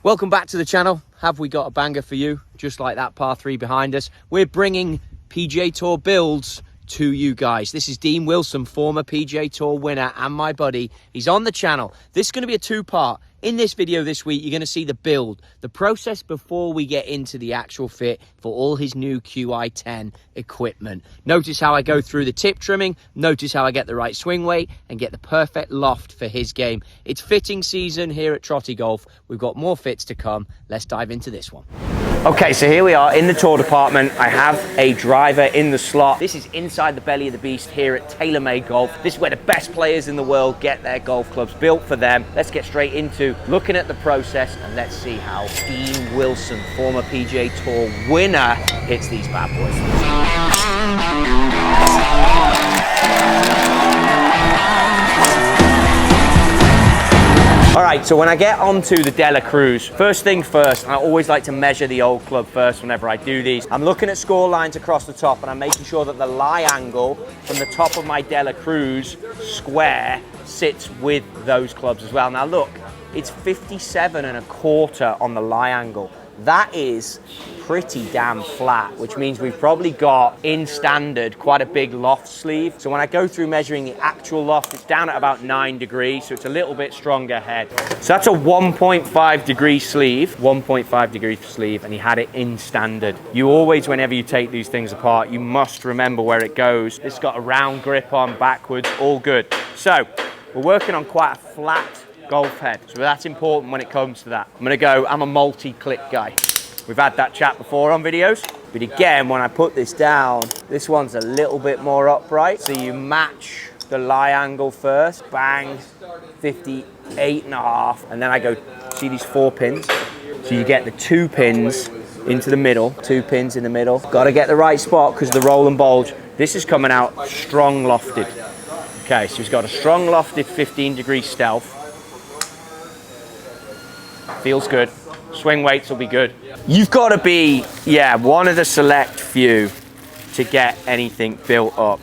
Welcome back to the channel. Have we got a banger for you? Just like that par 3 behind us. We're bringing PGA Tour builds to you guys. This is Dean Wilson, former PGA Tour winner and my buddy. He's on the channel. This is going to be a two-part. In this video this week, you're going to see the build, the process before we get into the actual fit for all his new Qi10 equipment. Notice how I go through the tip trimming, notice how I get the right swing weight and get the perfect loft for his game. It's fitting season here at Trotty Golf. We've got more fits to come. Let's dive into this one. Okay, so here we are in the tour department. I have a driver in the slot. This is inside the belly of the beast here at TaylorMade Golf. This is where the best players in the world get their golf clubs built for them. Let's get straight into looking at the process and let's see how Dean Wilson, former PGA Tour winner, hits these bad boys. All right, so when I get onto the Dela Cruz, first thing first, I always like to measure the old club first whenever I do these. I'm looking at score lines across the top and I'm making sure that the lie angle from the top of my Dela Cruz square sits with those clubs as well. Now look, it's 57.25 on the lie angle. That is pretty damn flat, which means we've probably got, in standard, quite a big loft sleeve. So when I go through measuring the actual loft, it's down at about 9 degrees, so it's a little bit stronger head. So that's a 1.5 degree sleeve, 1.5 degree sleeve, and he had it in standard. You always, whenever you take these things apart, you must remember where it goes. It's got a round grip on, backwards, all good. So we're working on quite a flat golf head, so that's important when it comes to that. I'm a multi-click guy. We've had that chat before on videos, but again, when I put this down, this one's a little bit more upright, so you match the lie angle first, bang, 58.5, and then I go, see these 4 pins? So you get the 2 pins into the middle, 2 pins in the middle. Got to get the right spot because of the roll and bulge. This is coming out strong lofted. Okay, so he's got a strong lofted 15 degree stealth. Feels good. Swing weights will be good. You've got to be, one of the select few to get anything built up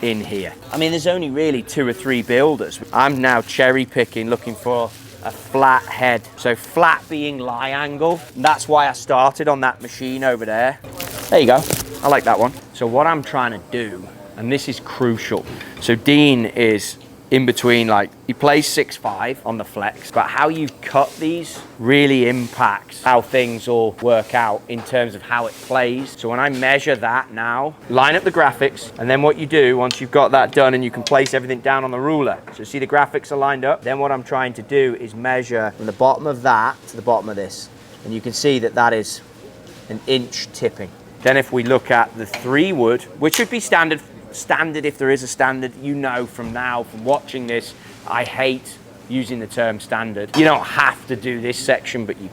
in here. I mean, there's only really 2 or 3 builders. I'm now cherry picking, looking for a flat head. So flat being lie angle. That's why I started on that machine over there. There you go. I like that one. So what I'm trying to do, and this is crucial. So Dean is in between, like, he plays 6'5" on the flex, but how you cut these really impacts how things all work out in terms of how it plays. So when I measure that now, line up the graphics, and then what you do once you've got that done and you can place everything down on the ruler. So see the graphics are lined up. Then what I'm trying to do is measure from the bottom of that to the bottom of this. And you can see that that is an inch tipping. Then if we look at the 3-wood, which should be standard if there is a standard, you know from watching this, I hate using the term standard. You don't have to do this section, but you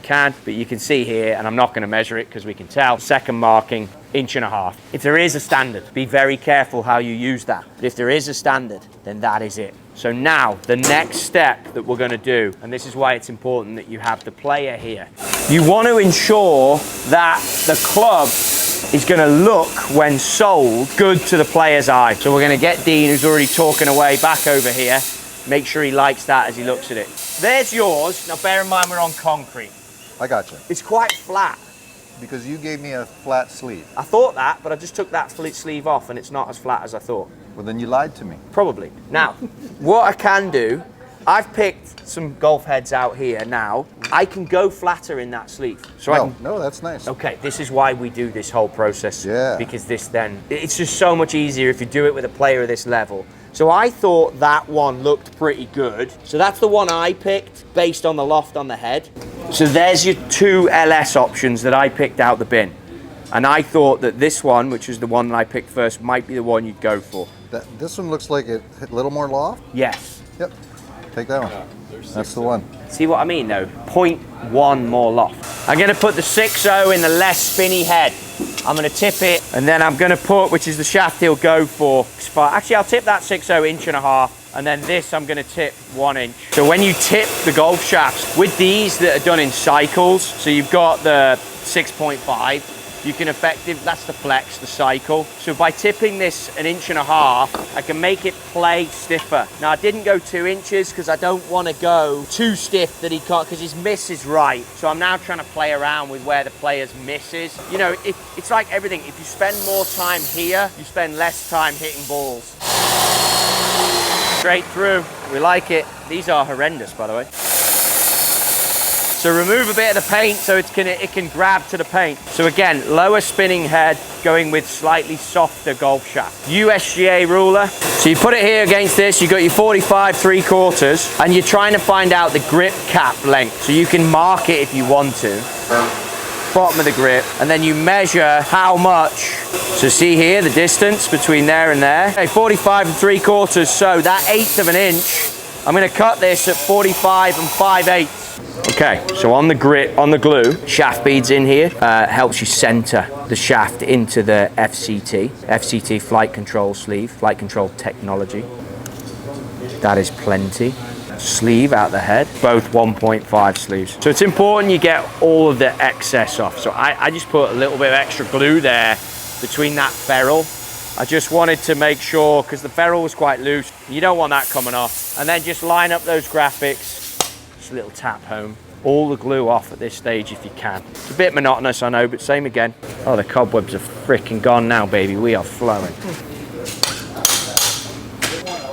can see here, and I'm not going to measure it because we can tell, second marking, 1.5 inches. If there is a standard, be very careful how you use that. But if there is a standard, then that is it. So now, the next step that we're going to do, and this is why it's important that you have the player here. You want to ensure that the club is going to look, when sold, good to the player's eye. So we're going to get Dean, who's already talking away, back over here. Make sure he likes that as he looks at it. There's yours. Now bear in mind we're on concrete. I gotcha. It's quite flat. Because you gave me a flat sleeve. I thought that, but I just took that sleeve off and it's not as flat as I thought. Well, then you lied to me. Probably. Now, what I can do, I've picked some golf heads out here now. I can go flatter in that sleeve. So no, that's nice. Okay, this is why we do this whole process. Yeah. Because it's just so much easier if you do it with a player of this level. So I thought that one looked pretty good. So that's the one I picked based on the loft on the head. So there's your 2 LS options that I picked out the bin. And I thought that this one, which is the one that I picked first, might be the one you'd go for. This one looks like it hit a little more loft? Yes. Yep. Take that one. That's the one. See what I mean though? 0.1 more loft. I'm going to put the 6.0 in the less spinny head. I'm going to tip it, and then I'm going to put, which is the shaft he'll go for. Actually, I'll tip that 6.0 1.5 inches, and then this I'm going to tip 1 inch. So when you tip the golf shafts, with these that are done in cycles, so you've got the 6.5, you can that's the flex, the cycle. So by tipping this 1.5 inches, I can make it play stiffer. Now I didn't go 2 inches because I don't want to go too stiff that he can't, because his miss is right. So I'm now trying to play around with where the player's miss is. You know, it's like everything. If you spend more time here, you spend less time hitting balls. Straight through, we like it. These are horrendous, by the way. So remove a bit of the paint so it can grab to the paint. So again, lower spinning head, going with slightly softer golf shaft. USGA ruler. So you put it here against this, you got your 45 3/4, and you're trying to find out the grip cap length. So you can mark it if you want to. Bottom of the grip, and then you measure how much. So see here, the distance between there and there. Okay, 45 3/4, so that 1/8 of an inch, I'm gonna cut this at 45 5/8. Okay, so on the grit, on the glue, shaft beads in here, helps you center the shaft into the FCT flight control sleeve, flight control technology. That is plenty. Sleeve out the head, both 1.5 sleeves. So it's important you get all of the excess off. So I just put a little bit of extra glue there between that ferrule. I just wanted to make sure, because the ferrule was quite loose, you don't want that coming off. And then just line up those graphics. Just a little tap home. All the glue off at this stage if you can. It's a bit monotonous, I know, but same again. Oh, the cobwebs are freaking gone now, baby. We are flowing.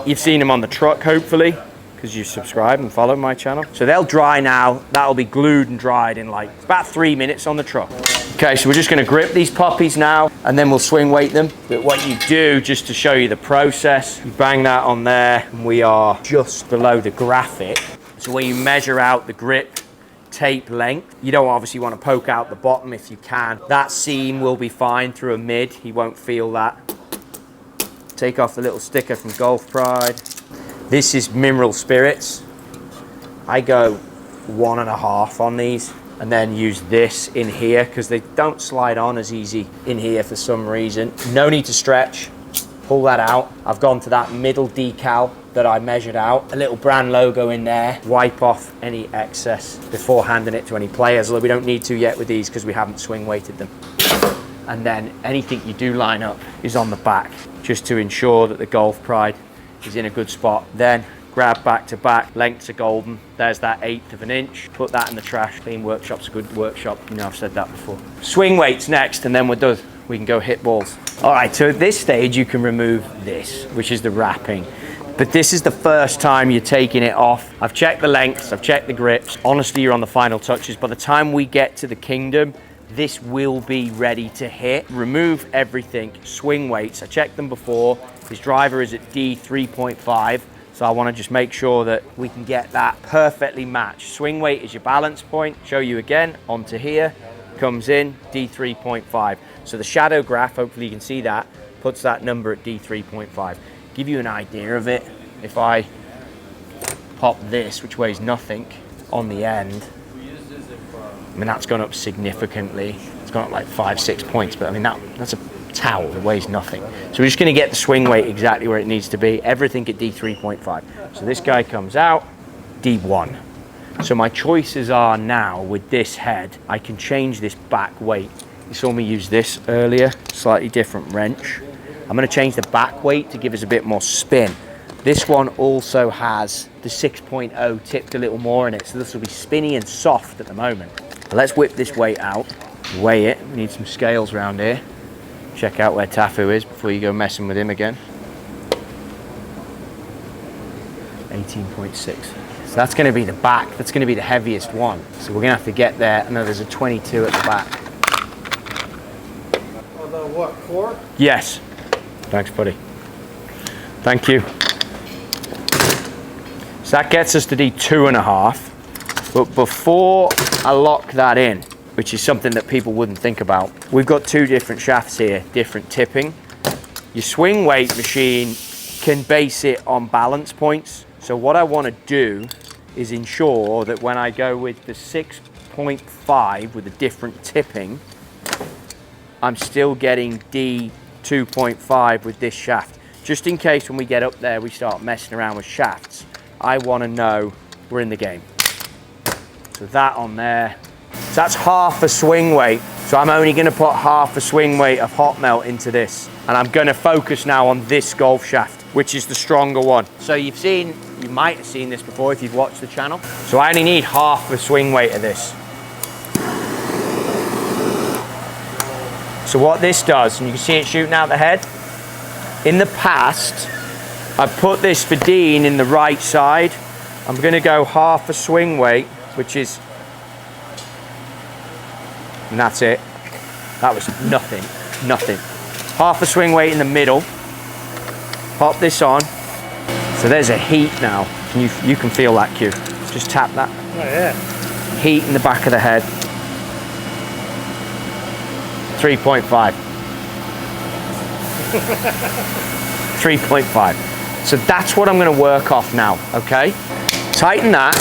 You've seen them on the truck, hopefully, because you subscribe and follow my channel. So they'll dry now. That'll be glued and dried in like about 3 minutes on the truck. Okay, so we're just gonna grip these puppies now, and then we'll swing weight them. But what you do, just to show you the process, you bang that on there, and we are just below the graphic. So where you measure out the grip tape length, you don't obviously want to poke out the bottom if you can. That seam will be fine through a mid, he won't feel that. Take off the little sticker from Golf Pride. This is mineral spirits. I go 1.5 on these, and then use this in here because they don't slide on as easy in here for some reason. No need to stretch. Pull that out. I've gone to that middle decal that I measured out. A little brand logo in there. Wipe off any excess before handing it to any players, although we don't need to yet with these because we haven't swing weighted them. And then anything you do line up is on the back, just to ensure that the Golf Pride is in a good spot. Then grab back to back, lengths are golden. There's that 1/8 of an inch. Put that in the trash. Clean Workshop's a good workshop. You know, I've said that before. Swing weights next, and then we're done. We can go hit balls. All right, so at this stage, you can remove this, which is the wrapping. But this is the first time you're taking it off. I've checked the lengths, I've checked the grips. Honestly, you're on the final touches. By the time we get to the kingdom, this will be ready to hit. Remove everything, swing weights. I checked them before. His driver is at D3.5. So I want to just make sure that we can get that perfectly matched. Swing weight is your balance point. Show you again, onto here, comes in, D3.5. So the shadow graph, hopefully you can see that, puts that number at D3.5. Give you an idea of it, if I pop this, which weighs nothing, on the end, I mean, that's gone up significantly. It's gone up like 5-6 points, but I mean, that's a towel that weighs nothing. So we're just gonna get the swing weight exactly where it needs to be, everything at D3.5. So this guy comes out, D1. So my choices are now, with this head, I can change this back weight. You saw me use this earlier, slightly different wrench. I'm going to change the back weight to give us a bit more spin. This one also has the 6.0 tipped a little more in it, so this will be spinny and soft at the moment. Let's whip this weight out, weigh it. We need some scales around here. Check out where Tafu is before you go messing with him again. 18.6. So that's going to be the back. That's going to be the heaviest one. So we're going to have to get there. I know there's a 22 at the back. Oh, the what, core? Yes. Thanks, buddy. Thank you. So that gets us to D2.5. But before I lock that in, which is something that people wouldn't think about, we've got two different shafts here, different tipping. Your swing weight machine can base it on balance points. So what I want to do is ensure that when I go with the 6.5 with a different tipping, I'm still getting D2.5 with this shaft. Just in case when we get up there we start messing around with shafts, I want to know we're in the game. So that on there, So that's half a swing weight. So I'm only gonna put half a swing weight of hot melt into this. And I'm gonna focus now on this golf shaft, which is the stronger one. So you might have seen this before if you've watched the channel. So I only need half a swing weight of this. So what this does, and you can see it shooting out the head. In the past, I put this for Dean in the right side. I'm gonna go half a swing weight, which is, and that's it. That was nothing. Half a swing weight in the middle. Pop this on. So there's a heat now. You can feel that, Q. Just tap that. Oh yeah. Heat in the back of the head. 3.5. 3.5. So that's what I'm going to work off now, okay? Tighten that.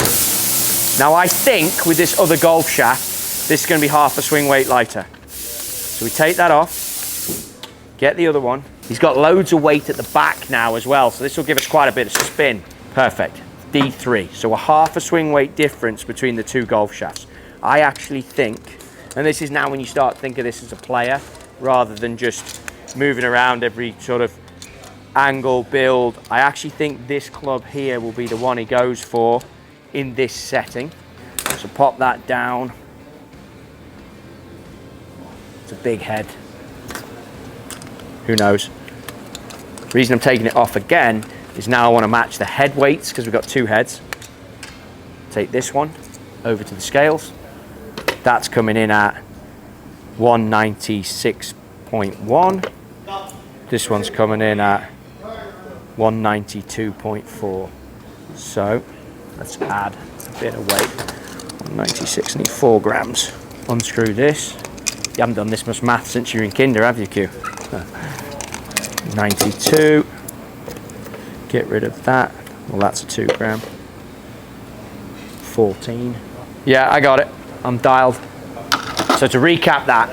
Now I think with this other golf shaft, this is going to be half a swing weight lighter. So we take that off, get the other one. He's got loads of weight at the back now as well, so this will give us quite a bit of spin. Perfect. D3. So a half a swing weight difference between the two golf shafts. I actually think, and this is now when you start thinking of this as a player, rather than just moving around every sort of angle, build, I actually think this club here will be the one he goes for in this setting. So pop that down. It's a big head. Who knows? The reason I'm taking it off again is now I want to match the head weights because we've got two heads. Take this one over to the scales. That's coming in at 196.1. This one's coming in at 192.4. So let's add a bit of weight. 196, I need 4 grams. Unscrew this. You haven't done this much math since you're in kinder, have you, Q? 92. Get rid of that. Well, that's a 2 gram. 14. Yeah, I got it. I'm dialed. So to recap that,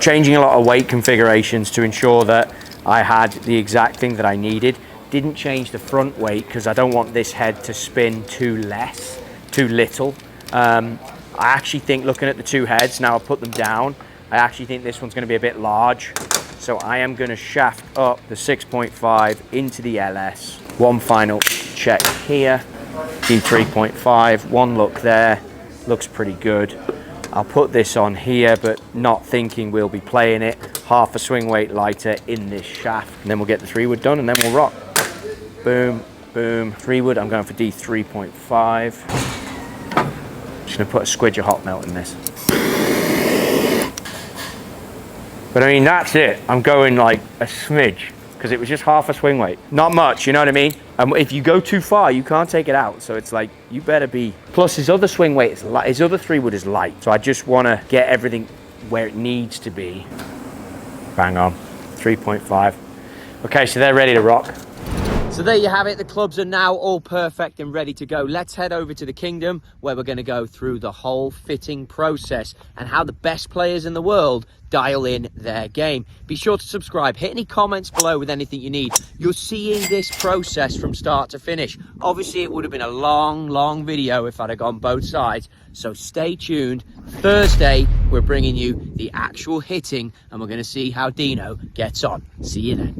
changing a lot of weight configurations to ensure that I had the exact thing that I needed. Didn't change the front weight because I don't want this head to spin too little. I actually think, looking at the two heads, now I've put them down, I actually think this one's going to be a bit large. So I am going to shaft up the 6.5 into the LS. One final check here. D3.5, one look there. Looks pretty good. I'll put this on here, but not thinking we'll be playing it. Half a swing weight lighter in this shaft. And then we'll get the 3-wood done and then we'll rock. Boom, boom. 3-wood, I'm going for D3.5. Just going to put a squidge of hot melt in this. But I mean, that's it. I'm going like a smidge because it was just half a swing weight. Not much, you know what I mean? If you go too far, you can't take it out. So it's like, you better be. Plus his other swing weight is light. His other 3-wood is light. So I just want to get everything where it needs to be. Bang on. 3.5. Okay, so they're ready to rock. So there you have it. The clubs are now all perfect and ready to go. Let's head over to the Kingdom where we're going to go through the whole fitting process and how the best players in the world dial in their game. Be sure to subscribe. Hit any comments below with anything you need. You're seeing this process from start to finish. Obviously, it would have been a long video if I'd have gone both sides. So stay tuned. Thursday, we're bringing you the actual hitting and we're going to see how Dino gets on. See you then.